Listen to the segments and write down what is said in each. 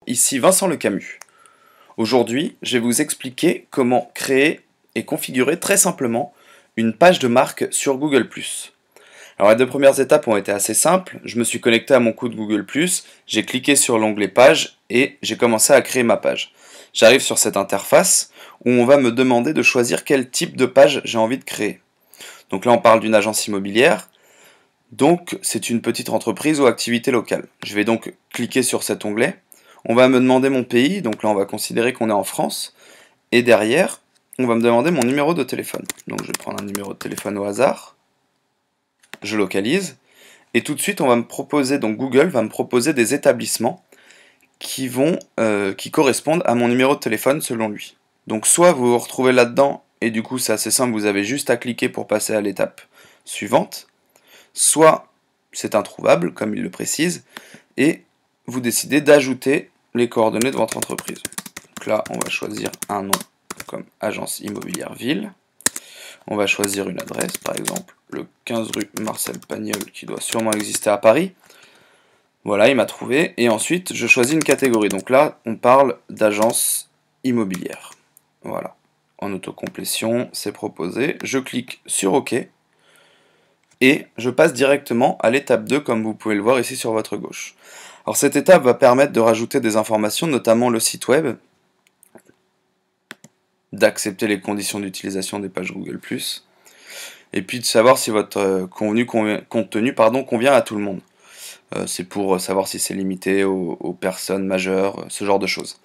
ici Vincent Le Camus. Aujourd'hui, je vais vous expliquer comment créer et configurer très simplement une page de marque sur Google+. Alors les deux premières étapes ont été assez simples, je me suis connecté à mon compte Google+, j'ai cliqué sur l'onglet page et j'ai commencé à créer ma page. J'arrive sur cette interface où on va me demander de choisir quel type de page j'ai envie de créer. Donc là on parle d'une agence immobilière. Donc, c'est une petite entreprise ou activité locale. Je vais donc cliquer sur cet onglet. On va me demander mon pays, donc là on va considérer qu'on est en France. Et derrière, on va me demander mon numéro de téléphone. Donc je vais prendre un numéro de téléphone au hasard. Je localise. Et tout de suite, on va me proposer, donc Google va me proposer des établissements qui correspondent à mon numéro de téléphone selon lui. Donc soit vous vous retrouvez là-dedans, et du coup c'est assez simple, vous avez juste à cliquer pour passer à l'étape suivante. Soit c'est introuvable, comme il le précise, et vous décidez d'ajouter les coordonnées de votre entreprise. Donc là, on va choisir un nom comme Agence Immobilière Ville. On va choisir une adresse, par exemple, le 15 rue Marcel Pagnol, qui doit sûrement exister à Paris. Voilà, il m'a trouvé. Et ensuite, je choisis une catégorie. Donc là, on parle d'agence immobilière. Voilà. En autocomplétion, c'est proposé. Je clique sur OK. Et je passe directement à l'étape 2 comme vous pouvez le voir ici sur votre gauche. Alors cette étape va permettre de rajouter des informations, notamment le site web, d'accepter les conditions d'utilisation des pages Google+, et puis de savoir si votre contenu convient à tout le monde. C'est pour savoir si c'est limité aux personnes majeures, ce genre de choses.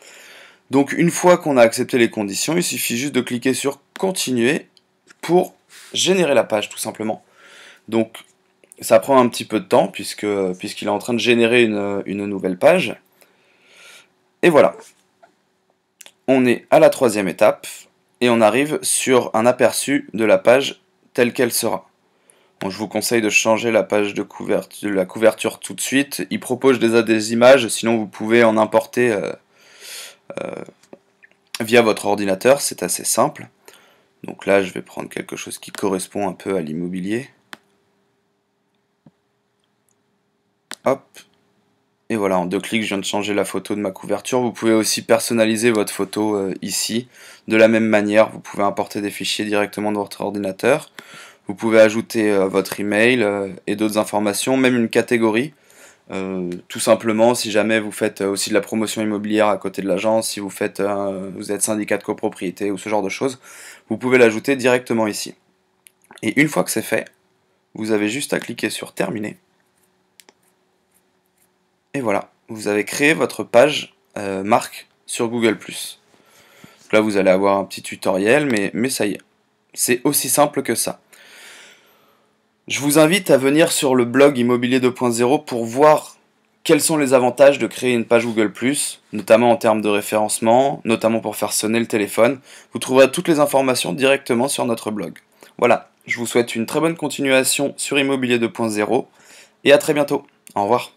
Donc une fois qu'on a accepté les conditions, il suffit juste de cliquer sur continuer pour générer la page tout simplement. Donc ça prend un petit peu de temps puisqu'il est en train de générer une nouvelle page. Et voilà. On est à la troisième étape et on arrive sur un aperçu de la page telle qu'elle sera. Bon, je vous conseille de changer la page de la couverture tout de suite. Il propose déjà des images, sinon vous pouvez en importer via votre ordinateur, c'est assez simple. Donc là je vais prendre quelque chose qui correspond un peu à l'immobilier. Hop, et voilà, en 2 clics, je viens de changer la photo de ma couverture. Vous pouvez aussi personnaliser votre photo ici. De la même manière, vous pouvez importer des fichiers directement de votre ordinateur. Vous pouvez ajouter votre email et d'autres informations, même une catégorie. Tout simplement, si jamais vous faites aussi de la promotion immobilière à côté de l'agence, si vous êtes syndicat de copropriété ou ce genre de choses, vous pouvez l'ajouter directement ici. Et une fois que c'est fait, vous avez juste à cliquer sur terminer. Et voilà, vous avez créé votre page marque sur Google+. Donc là, vous allez avoir un petit tutoriel, mais ça y est. C'est aussi simple que ça. Je vous invite à venir sur le blog Immobilier 2.0 pour voir quels sont les avantages de créer une page Google+, notamment en termes de référencement, notamment pour faire sonner le téléphone. Vous trouverez toutes les informations directement sur notre blog. Voilà, je vous souhaite une très bonne continuation sur Immobilier 2.0 et à très bientôt. Au revoir.